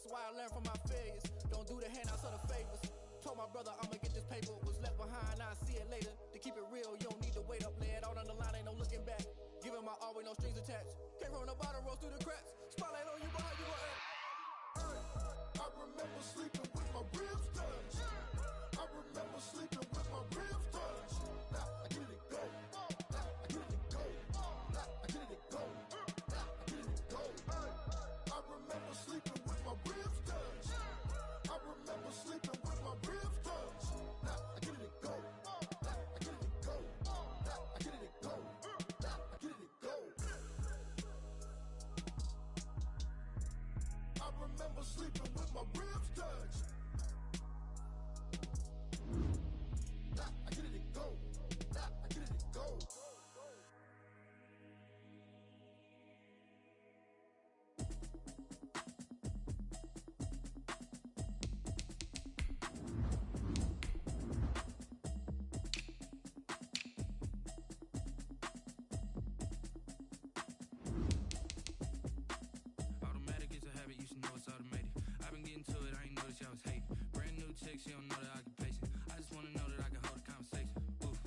why I learned from my failures. Don't do the handouts or the favors. Told my brother I'ma get this paper. Was left behind, I'll see it later. To keep it real, you don't need to wait up. Lay it out on the line, ain't no looking back. Giving my all with no strings attached. Came from the bottom, rose through the cracks. Spotlight on you, behind you gon' act. I remember sleeping with my ribs touched. I remember sleeping with my ribs touched. Now I get it go. Now I get it go. Now I get it go. Now I get it go. I remember sleeping with my ribs touched. I remember sleeping with my ribs touched. Now I get it go. Now I get it go. Now I get it go. Now I get it go. I remember sleeping with my ribs touched. Now I get it go. Now I get it go. Automatic is a habit, you should know it's automated. I've been getting to it, I ain't noticed y'all was hating. Brand new chick, she don't know the occupation. I just wanna know that I can hold a conversation. Oof,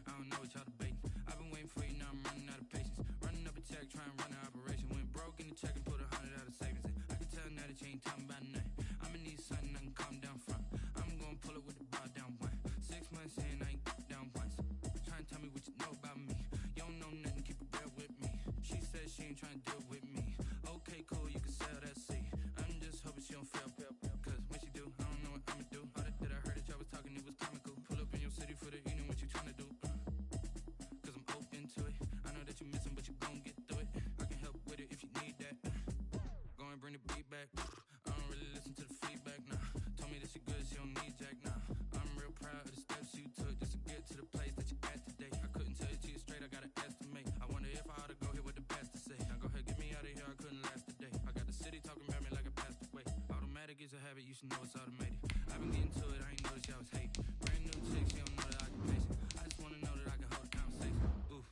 I don't know what y'all debating. I've been waiting for you, now I'm running out of patience. Running up a check, trying to run an operation. Went broke in the check and put 100 out of savings in. I can tell now that you ain't talking about nothing. I'ma need something I can calm down from. I'm gonna pull it with the bar down one. 6 months in, I ain't down once. Trying to tell me what you know about me. You don't know nothing, keep it real with me. She said she ain't trying to deal with me. Okay, cool, you can sell that seat. I'm just hoping she don't fail. Cause when she do, I don't know what I'ma do. All that I heard that y'all was talking, it was comical. Pull up in your city for the evening, what you trying to do? Cause I'm open to it. I know that you missing, but you gon' get through it. I can help with it if you need that. Go and bring the beat back. I don't really listen to the feedback, nah. Told me that she good, she don't need Jack, nah. I'm real proud of the steps you took just to get to the place that you at today. I couldn't tell you to you straight, I gotta estimate. I wonder if I ought to go here with the best to say. Now go ahead, get me out of here, I couldn't last a day. I got the city talking about me like I passed away. Automatic is a habit, you should know it's automated. I've been getting to it, I ain't noticed y'all was hating. Brand new chick, she don't know the occupation. I just wanna know that I can hold a conversation. Oof,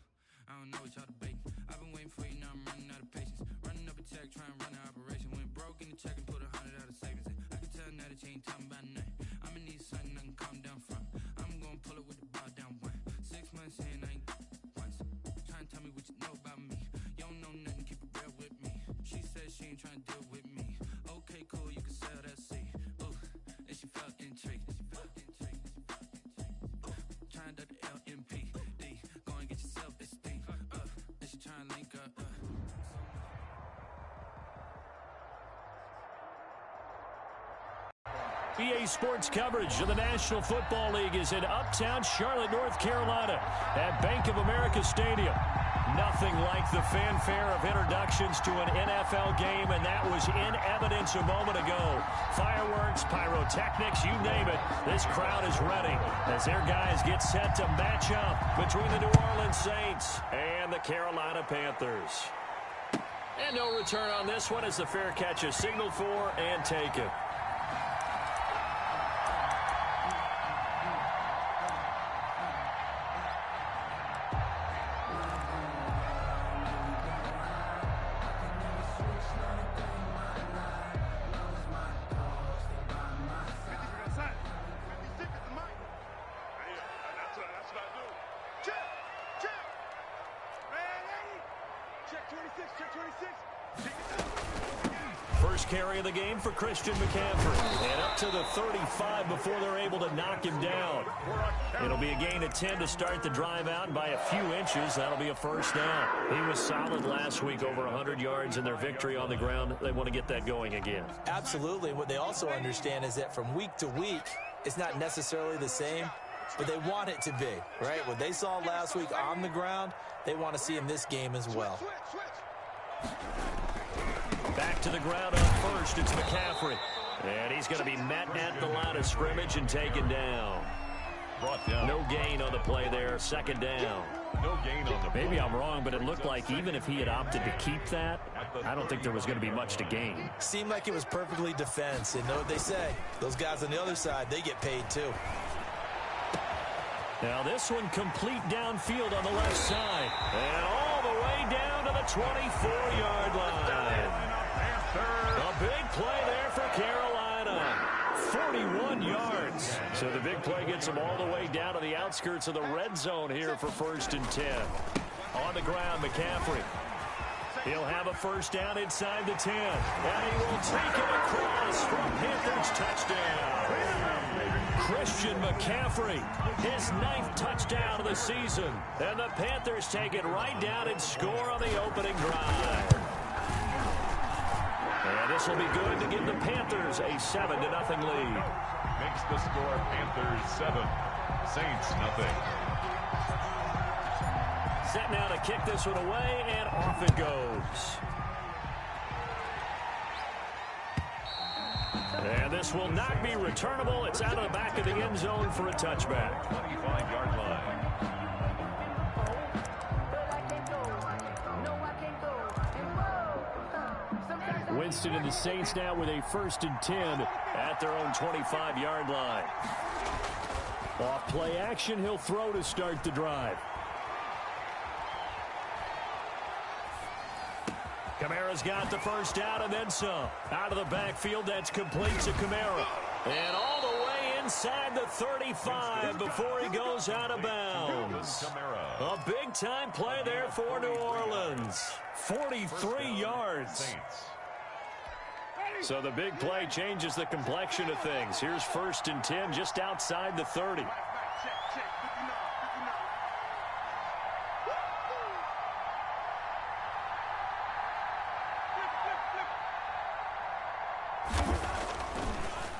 I don't know what y'all debating. I've been waiting for you, now I'm running out of patience. Running up a check, trying to run an operation. Went broke in the check and put 100 out of savings in. I can tell now that you ain't talking about nothing. I'ma need something I can calm down from. I'm gonna pull it with the bar down one. 6 months in, I ain't once. Trying to tell me what you know about me. You don't know nothing, keep it real with me. She said she ain't trying to deal with me. Okay, cool, you can sell that seat. Ooh, and she felt intrigued. Trying to duck the LMPD. Go and get your self-esteem up. And she trying to link up. EA Sports coverage of the National Football League is in uptown Charlotte, North Carolina at Bank of America Stadium. Nothing like the fanfare of introductions to an NFL game, and that was in evidence a moment ago. Fireworks, pyrotechnics, you name it. This crowd is ready as their guys get set to match up between the New Orleans Saints and the Carolina Panthers. And no return on this one as the fair catch is signaled for and taken. First carry of the game for Christian McCaffrey. And up to the 35 before they're able to knock him down. It'll be a gain of 10 to start the drive out by a few inches. That'll be a first down. He was solid last week, over 100 yards in their victory on the ground. They want to get that going again. Absolutely. What they also understand is that from week to week, it's not necessarily the same, but they want it to be, right? What they saw last week on the ground, they want to see in this game as well. Back to the ground on first, it's McCaffrey. And he's going to be met at the line of scrimmage and taken down. Brought down. No gain on the play there, second down. No gain on the play. Maybe I'm wrong, but it looked like even if he had opted to keep that, I don't think there was going to be much to gain. Seemed like it was perfectly defense. And know what they say, those guys on the other side, they get paid too. Now this one complete downfield on the left side. And all the way down to the 24-yard line. A big play there there for Carolina. 41 yards. So the big play gets them all the way down to the outskirts of the red zone here for 1st and 10. On the ground, McCaffrey. He'll have a first down inside the 10. And he will take it across for a Panthers touchdown. Christian McCaffrey, his 9th touchdown of the season. And the Panthers take it right down and score on the opening drive. And this will be good to give the Panthers a 7-0 lead. Makes the score Panthers 7, Saints nothing. Set now to kick this one away, and off it goes. And this will not be returnable. It's out of the back of the end zone for a touchback. 25-yard line. Winston and the Saints now with a 1st and 10 at their own 25-yard line. Off play action, he'll throw to start the drive. Kamara's got the first down and then some. Out of the backfield, that's complete to Kamara. And all the way inside the 35 before he goes out of bounds. A big-time play there for New Orleans. 43 yards. So the big play changes the complexion of things. Here's 1st and 10 just outside the 30.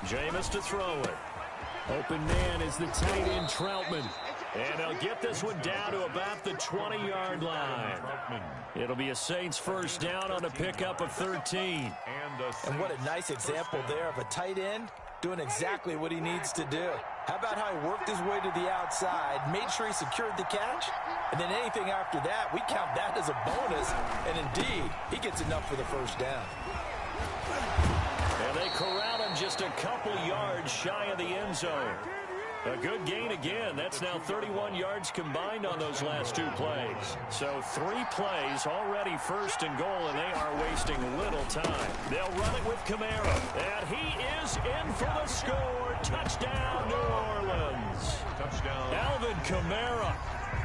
Jameis to throw it. Open man is the tight end Troutman. And they'll get this one down to about the 20-yard line. It'll be a Saints first down on a pickup of 13. And what a nice example there of a tight end doing exactly what he needs to do. How about how he worked his way to the outside, made sure he secured the catch, and then anything after that, we count that as a bonus. And indeed, he gets enough for the first down. And they corral him just a couple yards shy of the end zone. A good gain again. That's now 31 yards combined on those last 2 plays. So 3 plays already 1st and goal, and they are wasting little time. They'll run it with Kamara. And he is in for the score. Touchdown, New Orleans. Touchdown. Alvin Kamara.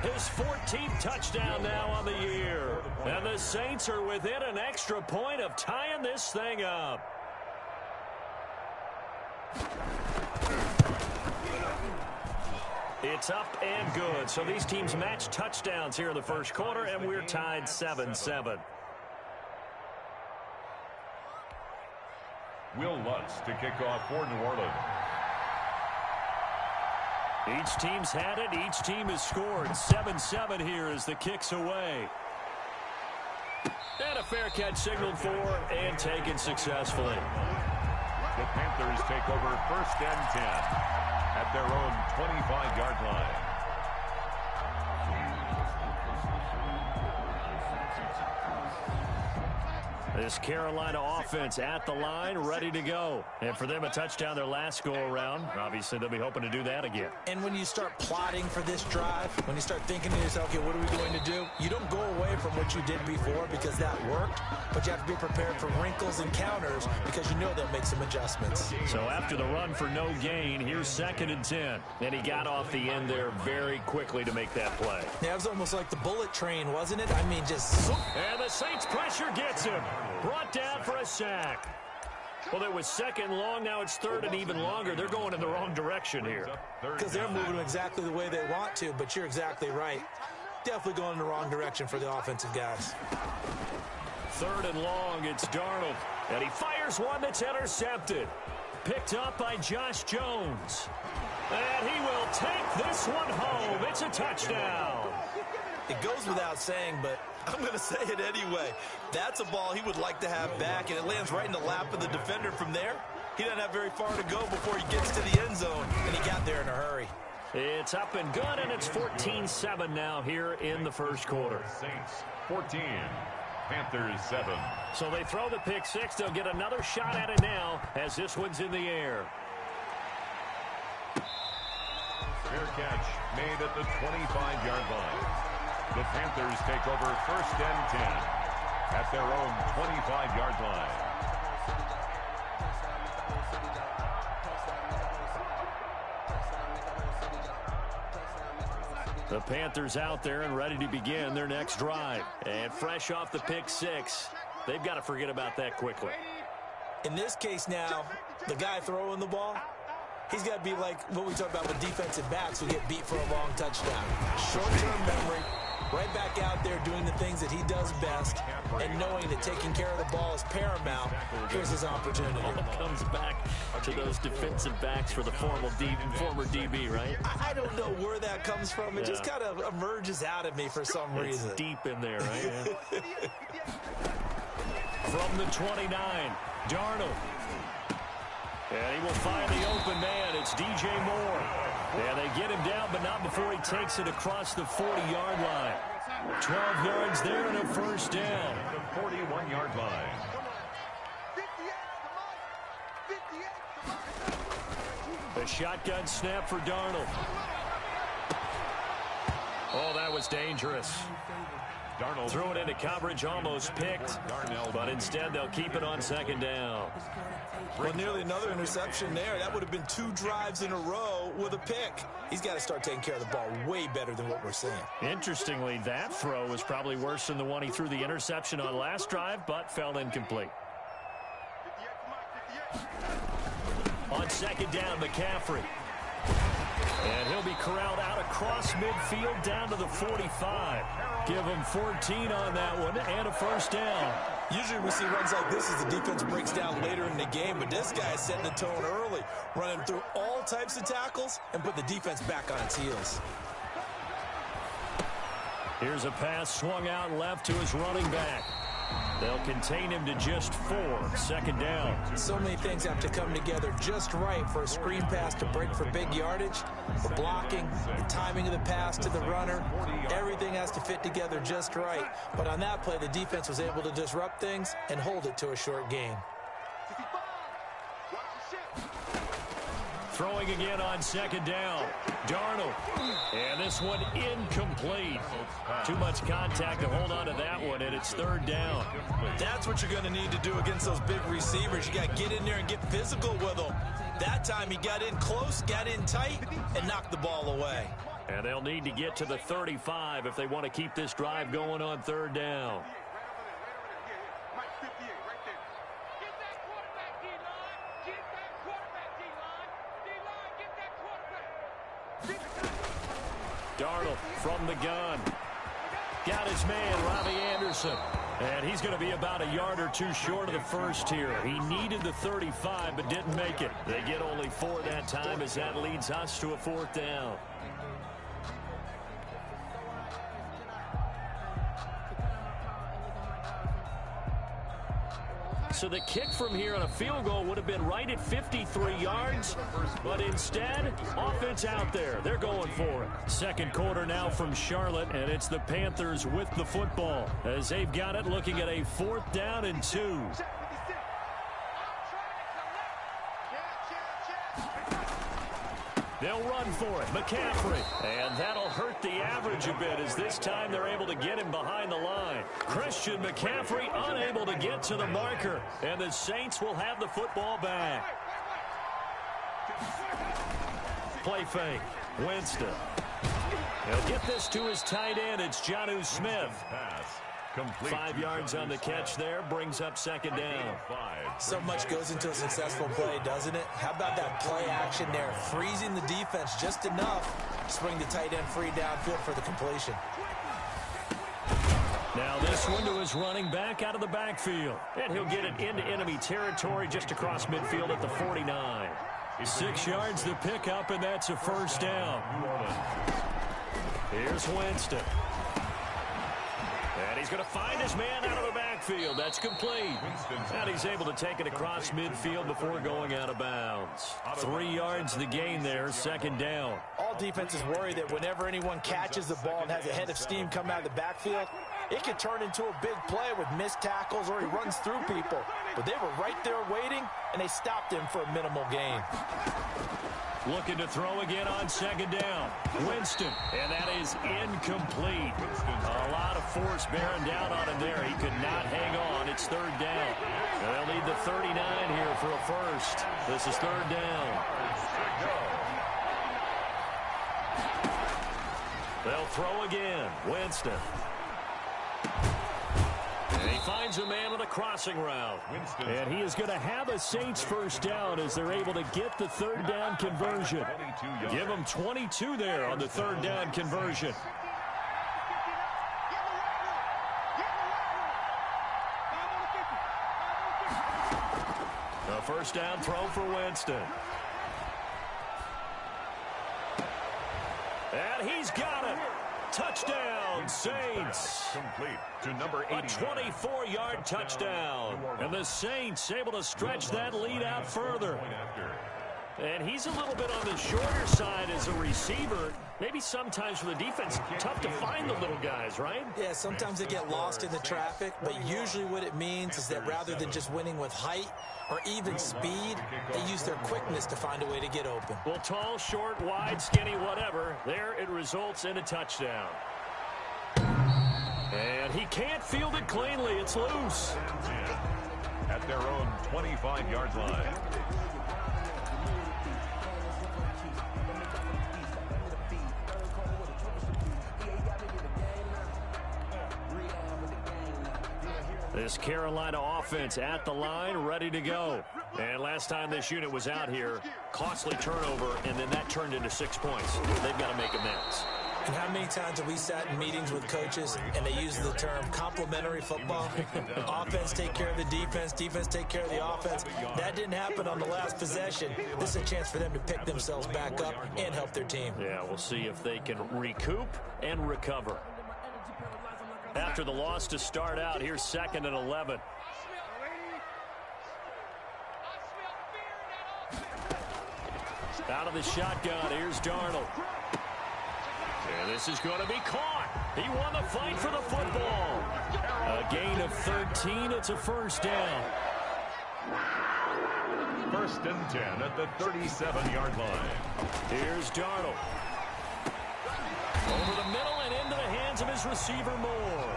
His 14th touchdown now on the year. And the Saints are within an extra point of tying this thing up. It's up and good. So these teams match touchdowns here in the first quarter, and we're tied 7-7. Will Lutz to kick off for New Orleans. Each team's had it. Each team has scored. 7-7 here as the kick's away. And a fair catch signaled for and taken successfully. The Panthers take over 1st and 10 at their own 25-yard line. This Carolina offense at the line, ready to go. And for them, a touchdown their last go-around. Obviously, they'll be hoping to do that again. And when you start plotting for this drive, when you start thinking to yourself, okay, what are we going to do? You don't go away from what you did before because that worked, but you have to be prepared for wrinkles and counters because you know they'll make some adjustments. So after the run for no gain, here's 2nd and 10. And he got off the end there very quickly to make that play. Yeah, it was almost like the bullet train, wasn't it? I mean, just... And the Saints pressure gets him. Brought down for a sack. Well, it was 2nd long. Now it's 3rd and even longer. They're going in the wrong direction here. Because they're moving exactly the way they want to, but you're exactly right. Definitely going in the wrong direction for the offensive guys. 3rd and long, it's Darnold. And he fires one that's intercepted. Picked up by Josh Jones. And he will take this one home. It's a touchdown. It goes without saying, but I'm going to say it anyway. That's a ball he would like to have back, and it lands right in the lap of the defender from there. He doesn't have very far to go before he gets to the end zone, and he got there in a hurry. It's up and good, and it's 14-7 now here in the first quarter. Saints 14, Panthers 7. So they throw the pick six. They'll get another shot at it now as this one's in the air. Fair catch made at the 25-yard line. The Panthers take over 1st and 10 at their own 25-yard line. The Panthers out there and ready to begin their next drive. And fresh off the pick six, they've got to forget about that quickly. In this case now, the guy throwing the ball, he's got to be like what we talk about with defensive backs who get beat for a long touchdown. Short-term memory, right back out there doing the things that he does best, and knowing that taking care of the ball is paramount. Here's his opportunity. All comes back to those defensive backs for the former DB, right? I don't know where that comes from. It just kind of emerges out of me for some reason. It's deep in there, right? Yeah. From the 29, Darnold. And he will find the open man. It's DJ Moore. And they get him down, but not before he takes it across the 40-yard line. 12 yards there and a first down. The 41-yard line. A shotgun snap for Darnold. Oh, that was dangerous. Darnold Threw it into coverage, almost picked, but instead they'll keep it on second down. Well, nearly another interception there. That would have been 2 drives in a row with a pick. He's got to start taking care of the ball way better than what we're seeing. Interestingly, that throw was probably worse than the one he threw the interception on last drive, but fell incomplete. On second down, McCaffrey. And he'll be corralled out across midfield down to the 45. Give him 14 on that one and a first down. Usually we see runs like this as the defense breaks down later in the game, but this guy is setting the tone early, running through all types of tackles and put the defense back on its heels. Here's a pass swung out left to his running back. They'll contain him to just 4. Second down. So many things have to come together just right for a screen pass to break for big yardage. The blocking, the timing of the pass to the runner, everything has to fit together just right. But on that play, the defense was able to disrupt things and hold it to a short gain. Throwing again on second down. Darnold. And this one incomplete. Too much contact to hold on to that one, and it's third down. That's what you're going to need to do against those big receivers. You got to get in there and get physical with them. That time he got in close, got in tight, and knocked the ball away. And they'll need to get to the 35 if they want to keep this drive going on third down. Darnold from the gun. Got his man, Robbie Anderson. And he's going to be about a yard or 2 short of the first here. He needed the 35 but didn't make it. They get only 4 that time as that leads us to a 4th down. So the kick from here on a field goal would have been right at 53 yards, but instead, offense out there. They're going for it. Second quarter now from Charlotte, and it's the Panthers with the football as they've got it looking at a 4th down and 2. They'll run for it. McCaffrey. And that'll hurt the average a bit as this time they're able to get him behind the line. Christian McCaffrey unable to get to the marker. And the Saints will have the football back. Play fake. Winston. He'll get this to his tight end. It's Jonnu Smith. 5 yards on the catch there. Brings up second down. So much goes into a successful play, doesn't it? How about that play action there? Freezing the defense just enough to swing the tight end free downfield for the completion. Now this one to his running back out of the backfield. And he'll get it into enemy territory just across midfield at the 49. 6 yards the pickup, and that's a first down. Here's Winston. And he's going to find his man out of the backfield. That's complete. And he's able to take it across midfield before going out of bounds. 3 yards the gain there, second down. All defenses worry that whenever anyone catches the ball and has a head of steam come out of the backfield, it could turn into a big play with missed tackles or he runs through people. But they were right there waiting, and they stopped him for a minimal gain. Looking to throw again on second down. Winston, and that is incomplete. A lot of force bearing down on him there. He could not hang on. It's third down. They'll need the 39 here for a first. This is third down. They'll throw again. Winston. And he finds a man on a crossing route. And he is going to have a Saints first down as they're able to get the third down conversion. Give them 22 there on the third down conversion. A first down throw for Winston. And he's got it. Touchdown, Saints. Complete to number 80. A 24-yard touchdown. And the Saints able to stretch that lead out further. And he's a little bit on the shorter side as a receiver. Maybe sometimes for the defense, tough to find the little guys, right? Yeah, sometimes they get lost in the traffic, but usually what it means is that rather than just winning with height or even speed, they use their quickness to find a way to get open. Well, tall, short, wide, skinny, whatever, there it results in a touchdown. And he can't field it cleanly. It's loose. At their own 25-yard line. This Carolina offense at the line, ready to go. And last time this unit was out here, costly turnover, and then that turned into 6 points. They've got to make amends. And how many times have we sat in meetings with coaches and they use the term complementary football? Offense take care of the defense, defense take care of the offense. That didn't happen on the last possession. This is a chance for them to pick themselves back up and help their team. Yeah, we'll see if they can recoup and recover. After the loss to start out, here's 2nd and 11. Out of the shotgun, here's Darnold. And this is going to be caught. He won the fight for the football. A gain of 13. It's a first down. 1st and 10 at the 37-yard line. Here's Darnold. Over the middle and into the hands of his receiver Moore.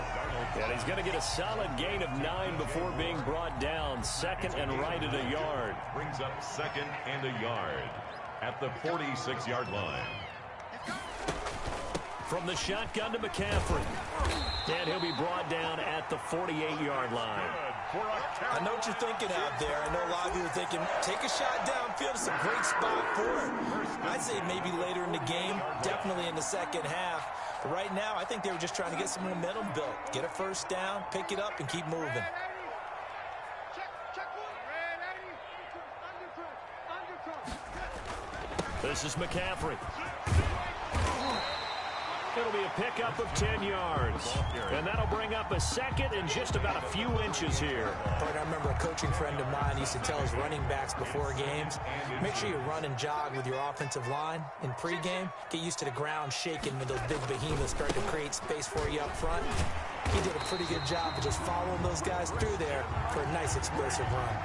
And he's going to get a solid gain of 9 before being brought down. 2nd and right at a yard. Brings up 2nd and a yard at the 46-yard line. From the shotgun to McCaffrey. And he'll be brought down at the 48-yard line. I know what you're thinking out there. I know a lot of you are thinking, take a shot downfield. It's a great spot for it. I'd say maybe later in the game, definitely in the second half. But right now, I think they were just trying to get some momentum built. Get a first down, pick it up, and keep moving. This is McCaffrey. It'll be a pickup of 10 yards. And that'll bring up a 2nd and just about a few inches here. But I remember a coaching friend of mine used to tell his running backs before games, make sure you run and jog with your offensive line in pregame. Get used to the ground shaking when those big behemoths start to create space for you up front. He did a pretty good job of just following those guys through there for a nice explosive run.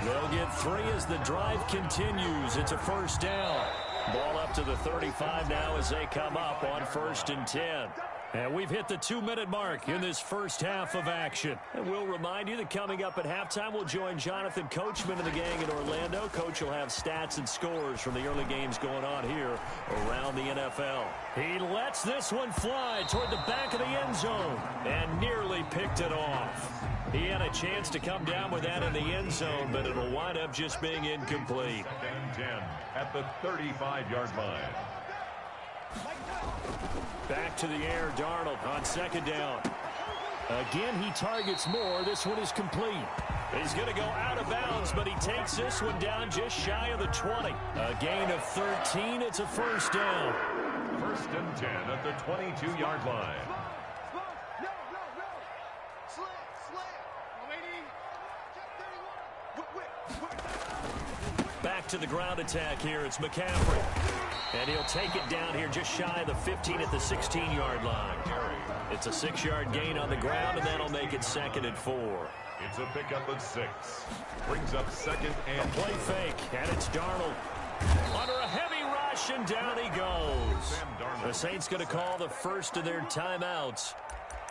They'll get 3 as the drive continues. It's a first down. Ball up to the 35 now as they come up on 1st and 10. And we've hit the 2-minute mark in this first half of action. And we'll remind you that coming up at halftime, we'll join Jonathan Coachman and the gang in Orlando. Coach will have stats and scores from the early games going on here around the NFL. He lets this one fly toward the back of the end zone and nearly picked it off. He had a chance to come down with that in the end zone, but it'll wind up just being incomplete. 2nd and 10 at the 35-yard line. Back to the air, Darnold on 2nd down. Again, he targets Moore. This one is complete. He's going to go out of bounds, but he takes this one down just shy of the 20. A gain of 13. It's a first down. 1st and 10 at the 22-yard line. Back to the ground attack here. It's McCaffrey. And he'll take it down here just shy of the 15 at the 16-yard line. It's a 6-yard gain on the ground, and that'll make it 2nd and 4. It's a pickup of 6. Brings up 2nd and play fake, and it's Darnold. Under a heavy rush, and down he goes. The Saints going to call the first of their timeouts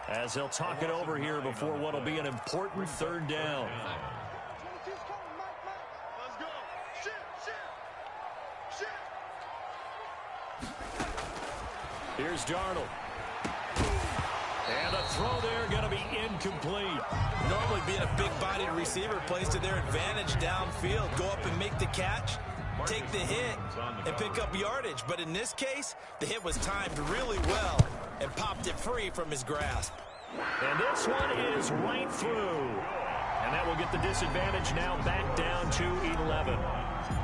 as they'll talk it over here before what will be an important 3rd down. Here's Darnold. And a throw there going to be incomplete. Normally being a big-bodied receiver plays to their advantage downfield. Go up and make the catch, take the hit, and pick up yardage. But in this case, the hit was timed really well and popped it free from his grasp. And this one is right through. And that will get the disadvantage now back down to 11.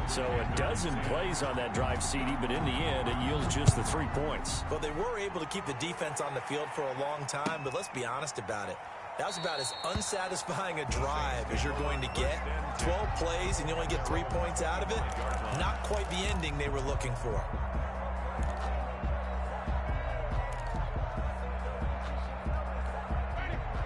So a dozen plays on that drive, CD, but in the end, it yields just the 3 points. Well, they were able to keep the defense on the field for a long time, but let's be honest about it. That was about as unsatisfying a drive as you're going to get. 12 plays and you only get 3 points out of it. Not quite the ending they were looking for.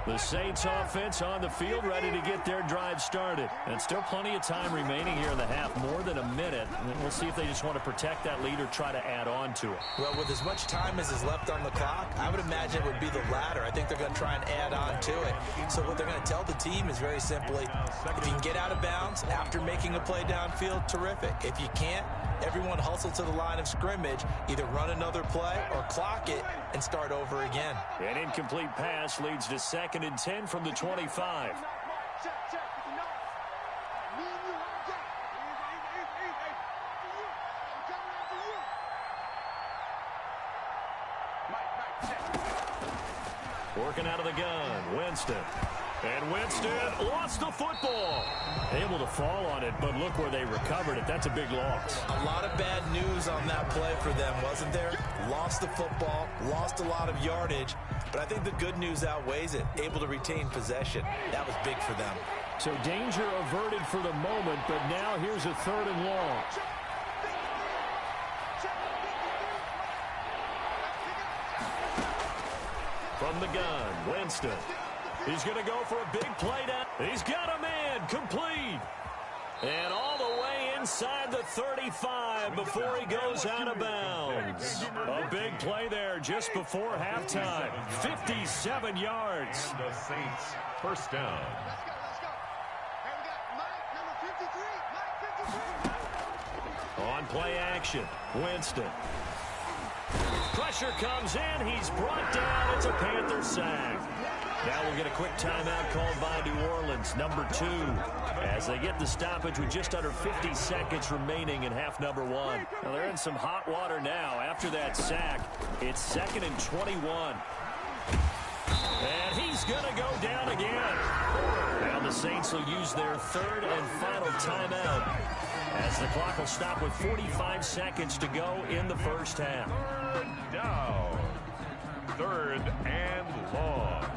The Saints offense on the field ready to get their drive started. And still plenty of time remaining here in the half, more than a minute. And we'll see if they just want to protect that lead or try to add on to it. Well, with as much time as is left on the clock, I would imagine it would be the latter. I think they're going to try and add on to it. So what they're going to tell the team is very simply, if you can get out of bounds after making a play downfield, terrific. If you can't, everyone hustle to the line of scrimmage, either run another play or clock it and start over again. An incomplete pass leads to 2nd and 10 from the 25. Working out of the gun, Winston. And Winston lost the football. Able to fall on it, but look where they recovered it. That's a big loss. A lot of bad news on that play for them, wasn't there? Lost the football, lost a lot of yardage, but I think the good news outweighs it. Able to retain possession. That was big for them. So danger averted for the moment, but now here's a 3rd and long. From the gun, Winston. He's going to go for a big play down. He's got a man, complete. And all the way inside the 35 before he goes out of bounds. A big play there just before halftime. 57 yards. The Saints, first down. On play action, Winston. Pressure comes in. He's brought down. It's a Panther sack. Now we'll get a quick timeout called by New Orleans, number 2, as they get the stoppage with just under 50 seconds remaining in half number 1. Well, they're in some hot water now. After that sack, it's 2nd and 21. And he's going to go down again. Now the Saints will use their 3rd and final timeout as the clock will stop with 45 seconds to go in the first half. 3rd down. 3rd and long.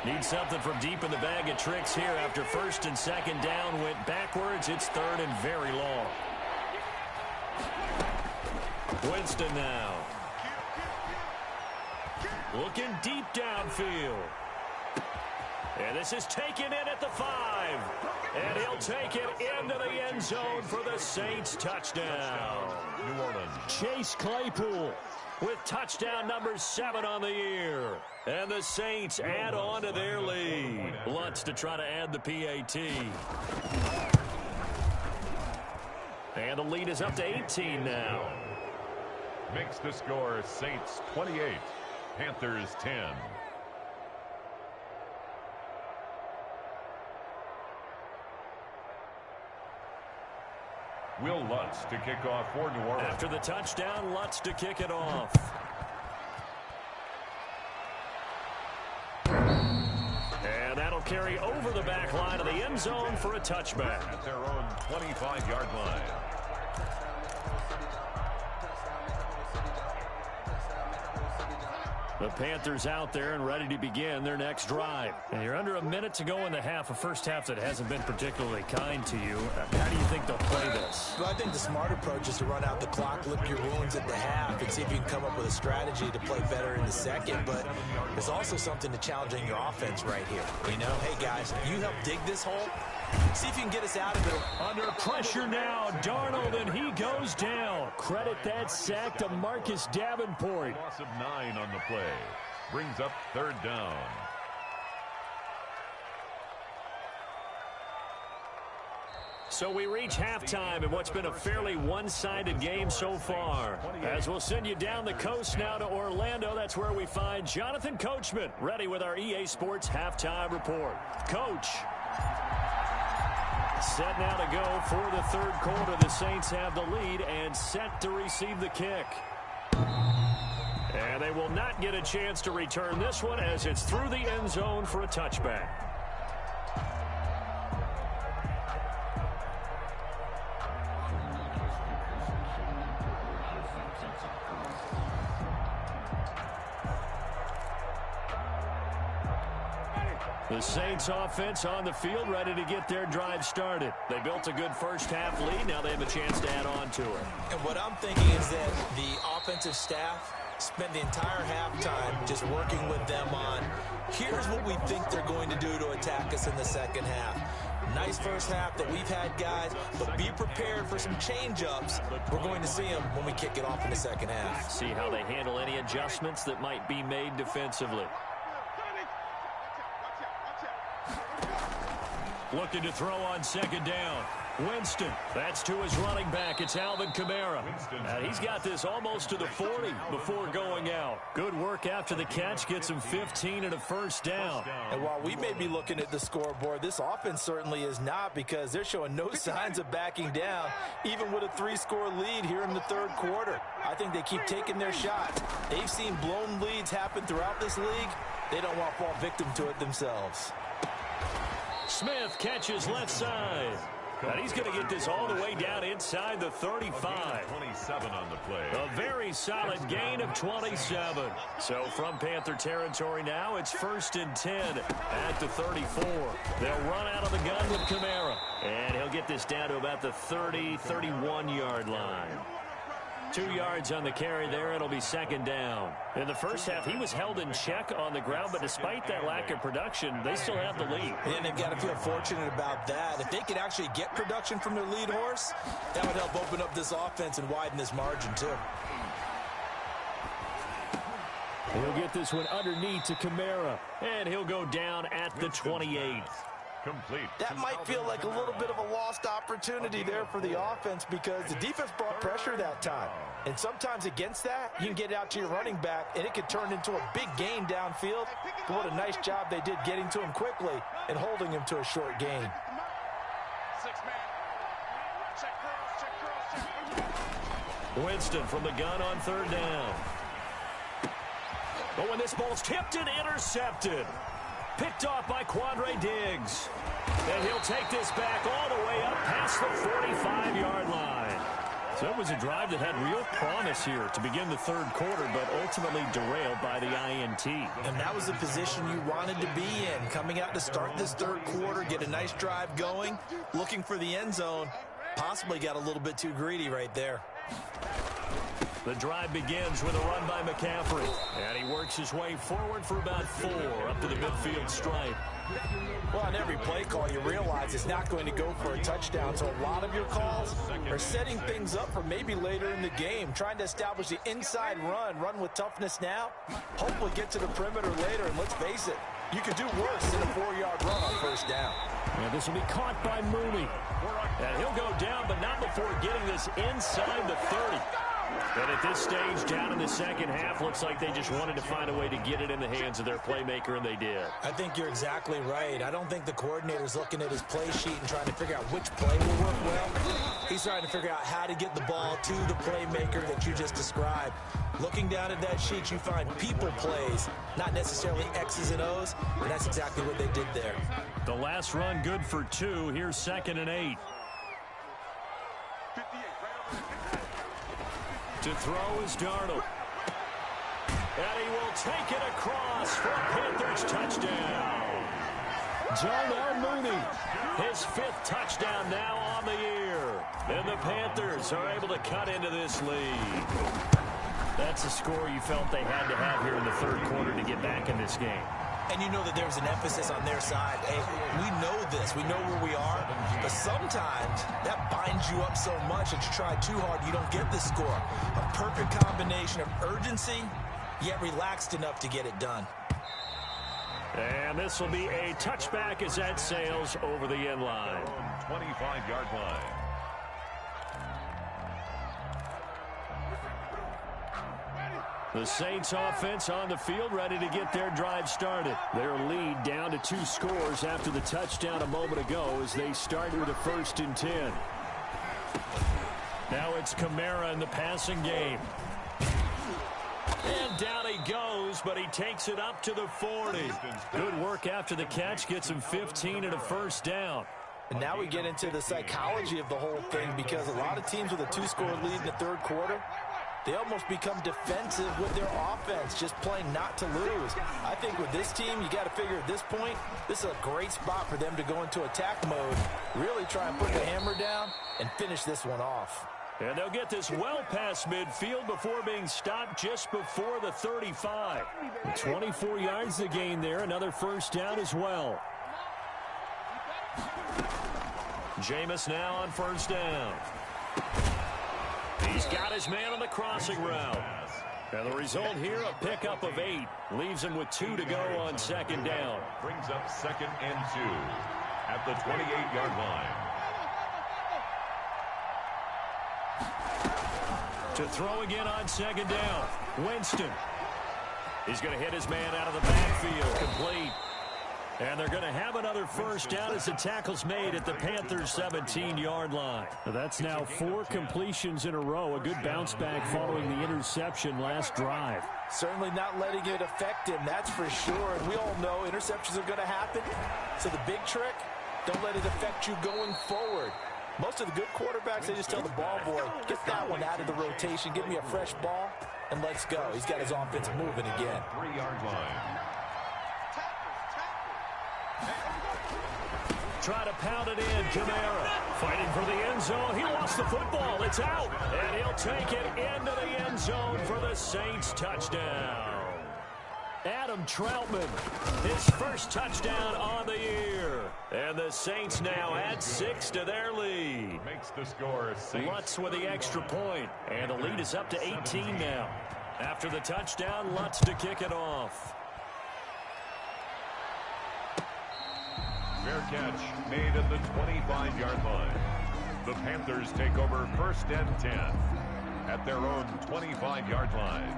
Need something from deep in the bag of tricks here after 1st and 2nd down went backwards. It's 3rd and very long. Winston now. Looking deep downfield. And this is taken in at the 5. And he'll take it into the end zone for the Saints touchdown. New Orleans. Chase Claypool with touchdown number 7 on the year. And the Saints add on to their lead. Lutz to try to add the PAT. And the lead is up to 18 now. Makes the score Saints 28, Panthers 10. Will Lutz to kick off for New Orleans. After the touchdown, Lutz to kick it off. And that'll carry over the back line of the end zone for a touchback. At their own 25-yard line. The Panthers out there and ready to begin their next drive. And you're under a minute to go in the half, a first half that hasn't been particularly kind to you. How do you think they'll play this? Well, I think the smart approach is to run out the clock, lick your wounds at the half, and see if you can come up with a strategy to play better in the second. But there's also something to challenging your offense right here. You know, hey, guys, you help dig this hole. See if you can get us out of it. Under pressure now, Darnold, and he goes down. Credit that sack to Marcus Davenport. Loss of 9 on the play. Brings up 3rd down. So we reach halftime in what's been a fairly one-sided game so far. As we'll send you down the coast now to Orlando, that's where we find Jonathan Coachman, ready with our EA Sports halftime report. Coach. Set now to go for the third quarter. The Saints have the lead and set to receive the kick. And they will not get a chance to return this one as it's through the end zone for a touchback. The Saints offense on the field, ready to get their drive started. They built a good first-half lead. Now they have a chance to add on to it. And what I'm thinking is that the offensive staff spent the entire halftime just working with them on, here's what we think they're going to do to attack us in the second half. Nice first half that we've had, guys, but be prepared for some change-ups. We're going to see them when we kick it off in the second half. See how they handle any adjustments that might be made defensively. Looking to throw on second down. Winston, that's to his running back. It's Alvin Kamara. And he's got this almost to the 40 before going out. Good work after the catch. Gets him 15 and a first down. And while we may be looking at the scoreboard, this offense certainly is not, because they're showing no signs of backing down, even with a 3-score lead here in the third quarter. I think they keep taking their shots. They've seen blown leads happen throughout this league. They don't want to fall victim to it themselves. Smith catches left side. And he's going to get this all the way down inside the 35. 27 on the play. A very solid gain of 27. So from Panther territory now, it's 1st and 10 at the 34. They'll run out of the gun with Kamara. And he'll get this down to about the 30, 31-yard line. 2 yards on the carry there. It'll be second down. In the first half, he was held in check on the ground, but despite that lack of production, they still have the lead. And they've got to feel fortunate about that. If they could actually get production from their lead horse, that would help open up this offense and widen this margin, too. He'll get this one underneath to Kamara, and he'll go down at the 28. Complete. That might feel like a little bit of a lost opportunity there for the offense, because the defense brought pressure that time. And sometimes against that, you can get out to your running back, and it could turn into a big gain downfield. But what a nice job they did getting to him quickly and holding him to a short gain. Winston from the gun on third down. But when this ball's tipped and intercepted. Picked off by Quandre Diggs. And he'll take this back all the way up past the 45-yard line. So it was a drive that had real promise here to begin the third quarter, but ultimately derailed by the INT. And that was the position you wanted to be in. Coming out to start this third quarter, get a nice drive going, looking for the end zone. Possibly got a little bit too greedy right there. The drive begins with a run by McCaffrey. And he works his way forward for about 4 up to the midfield stripe. Well, on every play call, you realize it's not going to go for a touchdown. So a lot of your calls are setting things up for maybe later in the game, trying to establish the inside run with toughness now, hopefully get to the perimeter later. And let's face it, you could do worse than a 4-yard run on first down. And this will be caught by Mooney. And he'll go down, but not before getting this inside the 30. And at this stage, down in the second half, looks like they just wanted to find a way to get it in the hands of their playmaker, and they did. I think you're exactly right. I don't think the coordinator's looking at his play sheet and trying to figure out which play will work well. He's trying to figure out how to get the ball to the playmaker that you just described. Looking down at that sheet, you find people plays, not necessarily X's and O's, and that's exactly what they did there. The last run good for 2. Here's 2nd and 8. To throw is Darnold. And he will take it across for a Panthers touchdown. Darnell Mooney, his 5th touchdown now on the year. And the Panthers are able to cut into this lead. That's a score you felt they had to have here in the third quarter to get back in this game. And you know that there's an emphasis on their side. Hey, we know this. We know where we are. But sometimes that binds you up so much that you try too hard, you don't get the score. A perfect combination of urgency, yet relaxed enough to get it done. And this will be a touchback as that sails over the end line. 25-yard line. The Saints offense on the field, ready to get their drive started. Their lead down to 2 scores after the touchdown a moment ago as they start with a 1st and 10. Now it's Kamara in the passing game. And down he goes, but he takes it up to the 40. Good work after the catch, gets him 15 and a 1st down. And now we get into the psychology of the whole thing, because a lot of teams with a 2-score lead in the 3rd quarter, they almost become defensive with their offense, just playing not to lose. I think with this team, you got to figure at this point, this is a great spot for them to go into attack mode, really try and put the hammer down and finish this one off. And they'll get this well past midfield before being stopped just before the 35. 24 yards to gain there, another 1st down as well. Jameis now on 1st down. He's got his man on the crossing route. And the result here, a pickup of 8. Leaves him with 2 to go on 2nd down. Brings up 2nd and 2 at the 28-yard line. To throw again on 2nd down. Winston. He's going to hit his man out of the backfield. Complete. And they're going to have another 1st down as the tackle's made at the Panthers' 17-yard line. That's now 4 completions in a row. A good bounce back following the interception last drive. Certainly not letting it affect him, that's for sure. And we all know interceptions are going to happen. So the big trick, don't let it affect you going forward. Most of the good quarterbacks, they just tell the ball boy, get that one out of the rotation, give me a fresh ball, and let's go. He's got his offense moving again. 3-yard line. Try to pound it in. Kamara fighting for the end zone. He lost the football. It's out. And he'll take it into the end zone for the Saints touchdown. Adam Troutman, his 1st touchdown on the year. And the Saints now add 6 to their lead. Makes the score Lutz with the extra point. And the lead is up to 18 now. After the touchdown, Lutz to kick it off. Fair catch made at the 25-yard line. The Panthers take over 1st and 10 at their own 25-yard line.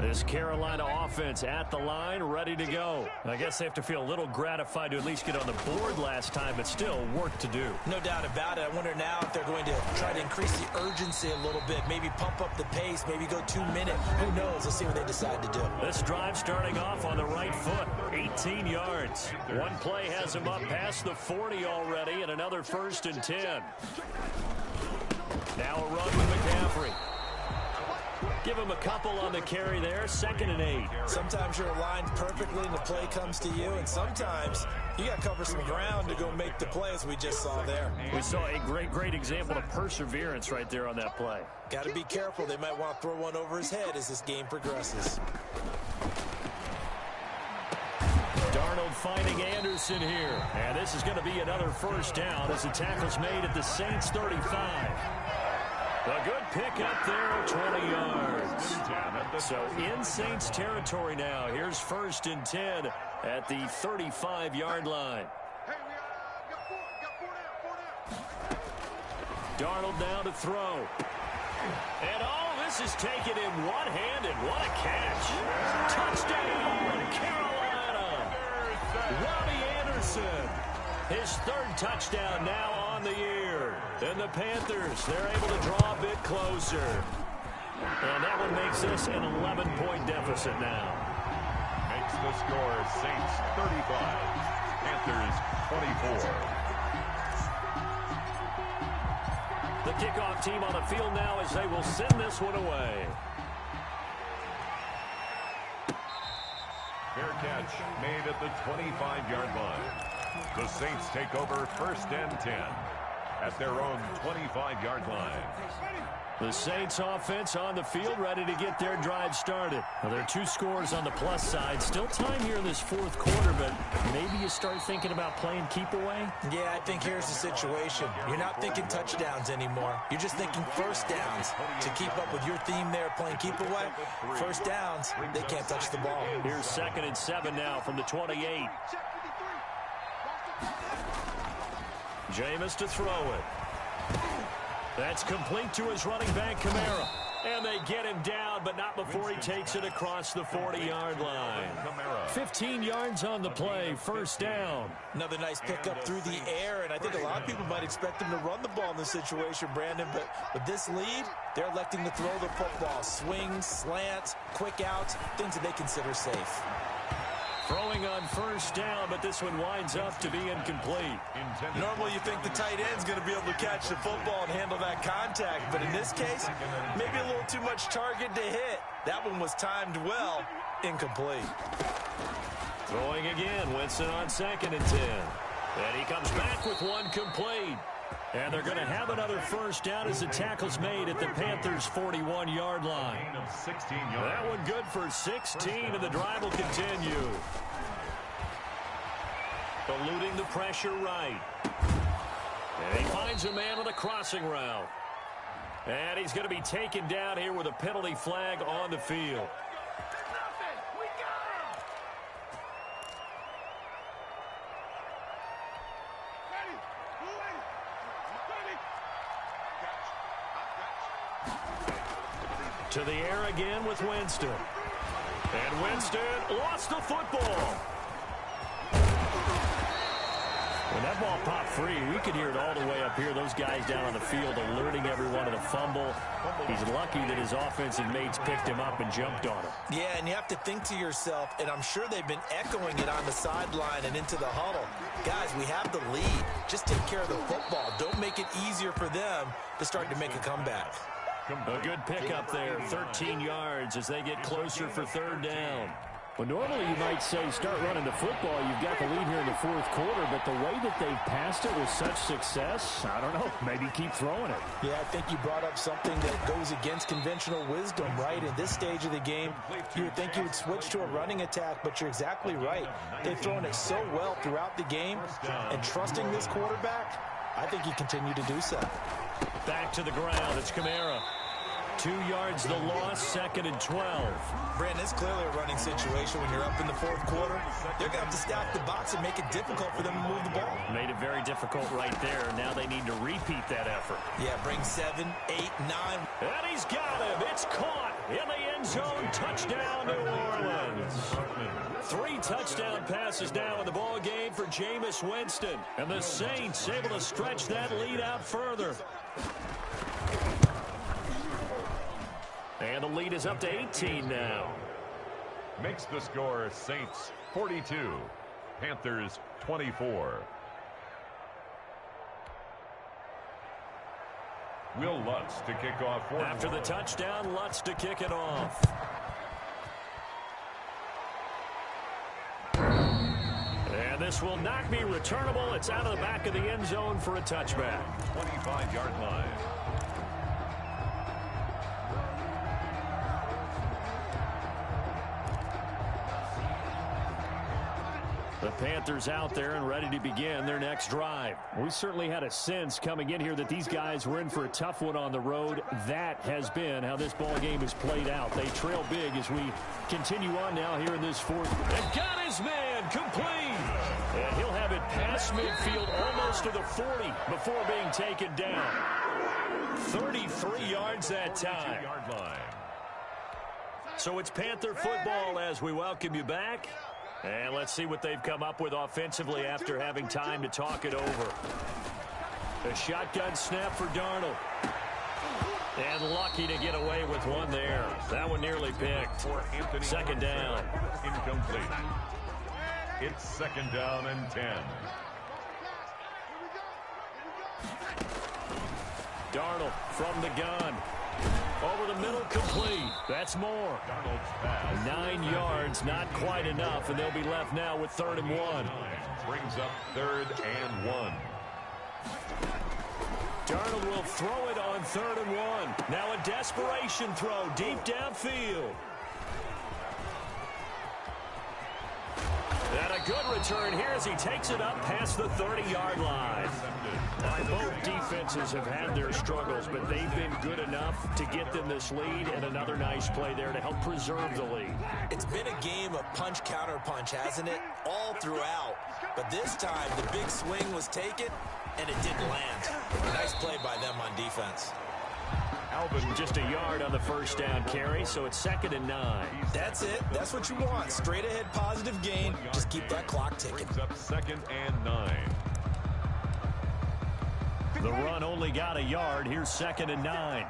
This Carolina offense at the line, ready to go. I guess they have to feel a little gratified to at least get on the board last time, but still work to do. No doubt about it. I wonder now if they're going to try to increase the urgency a little bit, maybe pump up the pace, maybe go 2 minutes. Who knows? Let's see what they decide to do. This drive starting off on the right foot, 18 yards. One play has him up past the 40 already, and another 1st and 10. Now a run with McCaffrey. Give him a couple on the carry there, 2nd and 8. Sometimes you're aligned perfectly and the play comes to you, and sometimes you got to cover some ground to go make the play, as we just saw there. We saw a great example of perseverance right there on that play. Got to be careful. They might want to throw one over his head as this game progresses. Darnold finding Anderson here. And this is going to be another 1st down as the tackle's made at the Saints' 35. A good pick up there, 20 yards. So in Saints territory now. Here's 1st and 10 at the 35-yard line. Darnold now to throw. And this is taken in one-handed. What a catch. Touchdown, Carolina. Robbie Anderson. His 3rd touchdown now on the year. And the Panthers, they're able to draw a bit closer. And that one makes this an 11-point deficit now. Makes the score Saints 35, Panthers 24. The kickoff team on the field now as they will send this one away. Fair catch made at the 25-yard line. The Saints take over 1st and 10 at their own 25-yard line. The Saints offense on the field, ready to get their drive started. Well, there are 2 scores on the plus side. Still time here in this fourth quarter, but maybe you start thinking about playing keep away? Yeah, I think here's the situation. You're not thinking touchdowns anymore. You're just thinking first downs. To keep up with your theme there, playing keep away, first downs, they can't touch the ball. Here's 2nd and 7 now from the 28. Jameis to throw it. That's complete to his running back, Kamara. And they get him down, but not before he takes it across the 40-yard line. 15 yards on the play, first down. Another nice pickup through the air, and I think a lot of people might expect him to run the ball in this situation, Brandon, but with this lead, they're electing to throw the football. Swings, slants, quick outs, things that they consider safe. Throwing on first down, but this one winds up to be incomplete. Normally you think the tight end's going to be able to catch the football and handle that contact, but in this case, maybe a little too much target to hit. That one was timed well, incomplete. Throwing again, Winston on 2nd and 10. And he comes back with one complete. And they're going to have another first down as the tackle's made at the Panthers' 41-yard line. That one good for 16, and the drive will continue. Eluding the pressure right. And he finds a man on the crossing route. And he's going to be taken down here with a penalty flag on the field. To the air again with Winston. And Winston lost the football. When that ball popped free, we could hear it all the way up here. Those guys down on the field alerting everyone of the fumble. He's lucky that his offensive mates picked him up and jumped on him. Yeah, and you have to think to yourself, and I'm sure they've been echoing it on the sideline and into the huddle. Guys, we have the lead. Just take care of the football. Don't make it easier for them to start to make a comeback. A good pickup there, 13 yards as they get closer for third down. Well, normally you might say start running the football. You've got the lead here in the fourth quarter, but the way that they've passed it with such success, I don't know, maybe keep throwing it. Yeah, I think you brought up something that goes against conventional wisdom, right? In this stage of the game, you would think you would switch to a running attack, but you're exactly right. They've thrown it so well throughout the game, and trusting this quarterback, I think you continue to do so. Back to the ground, it's Kamara. 2 yards the loss, 2nd and 12. Brandon, it's clearly a running situation when you're up in the fourth quarter. They're going to have to stack the box and make it difficult for them to move the ball. Made it very difficult right there. Now they need to repeat that effort. Yeah, bring 7, 8, 9. And he's got him. It's caught in the end zone. Touchdown, New Orleans. 3 touchdown passes now in the ball game for Jameis Winston. And the Saints able to stretch that lead out further. And the lead is up to 18 now. Makes the score Saints 42, Panthers 24. Will Lutz to kick off for After the touchdown, Lutz to kick it off. And this will not be returnable. It's out of the back of the end zone for a touchback. 25-yard line. The Panthers out there and ready to begin their next drive. We certainly had a sense coming in here that these guys were in for a tough one on the road. That has been how this ball game has played out. They trail big as we continue on now here in this fourth. And got his man complete. And he'll have it past midfield almost to the 40 before being taken down. 33 yards that time. So it's Panther football as we welcome you back. And let's see what they've come up with offensively after having time to talk it over. A shotgun snap for Darnold. And lucky to get away with one there. That one nearly picked. Second down. Incomplete. It's second down and 10. Darnold from the gun. Over the middle, complete. That's more. 9 yards, not quite enough, and they'll be left now with 3rd and 1. Brings up 3rd and 1. Darnold will throw it on 3rd and 1. Now a desperation throw deep downfield. And a good return here as he takes it up past the 30-yard line. Both defenses have had their struggles, but they've been good enough to get them this lead, and another nice play there to help preserve the lead. It's been a game of punch-counter-punch, hasn't it? All throughout. But this time, the big swing was taken, and it didn't land. Nice play by them on defense. Alvin just a yard on the first down carry, so it's 2nd and 9. That's it. That's what you want. Straight ahead positive gain. Just keep that clock ticking. Brings up 2nd and 9. The run only got a yard. Here's 2nd and 9.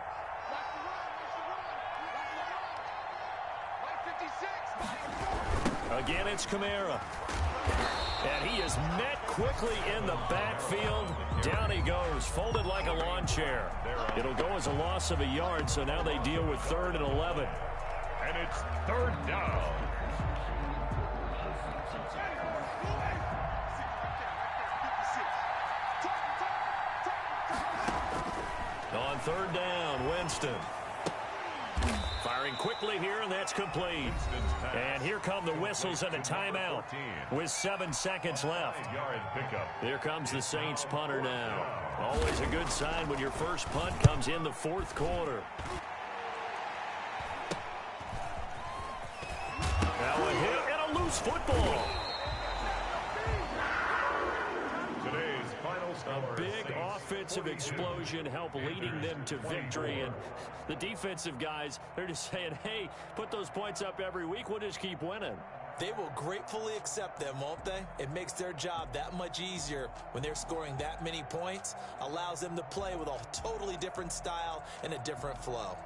Again, it's Kamara. And he is met quickly in the backfield. Down he goes, folded like a lawn chair. It'll go as a loss of a yard, so now they deal with 3rd and 11. And it's 3rd down. On 3rd down, Winston. Firing quickly here, and that's complete. And here come the whistles and a timeout with 7 seconds left. Here comes the Saints punter now. Always a good sign when your first punt comes in the 4th quarter. Now a hit and a loose football. A big offensive explosion helped leading them to victory, and the defensive guys, they're just saying, hey, put those points up every week, we'll just keep winning. They will gratefully accept them, won't they? It makes their job that much easier when they're scoring that many points, allows them to play with a totally different style and a different flow.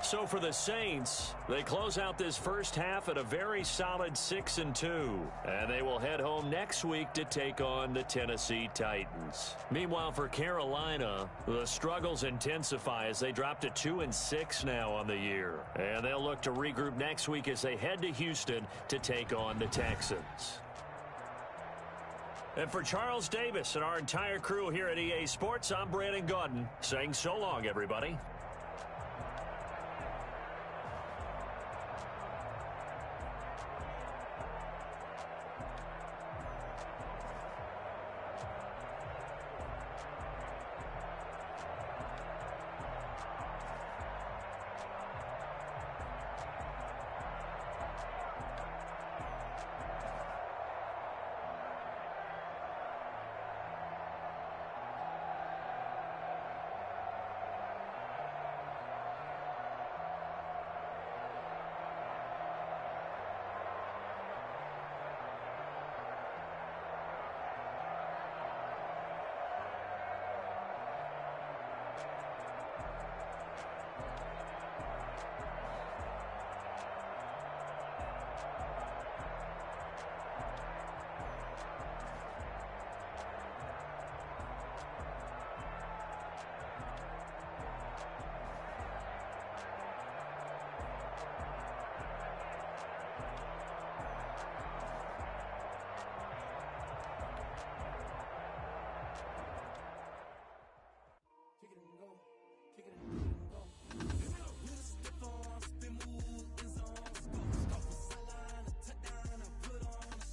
So for the Saints, they close out this first half at a very solid 6-2. And they will head home next week to take on the Tennessee Titans. Meanwhile, for Carolina, the struggles intensify as they drop to 2-6 now on the year. And they'll look to regroup next week as they head to Houston to take on the Texans. And for Charles Davis and our entire crew here at EA Sports, I'm Brandon Gaudin saying so long, everybody.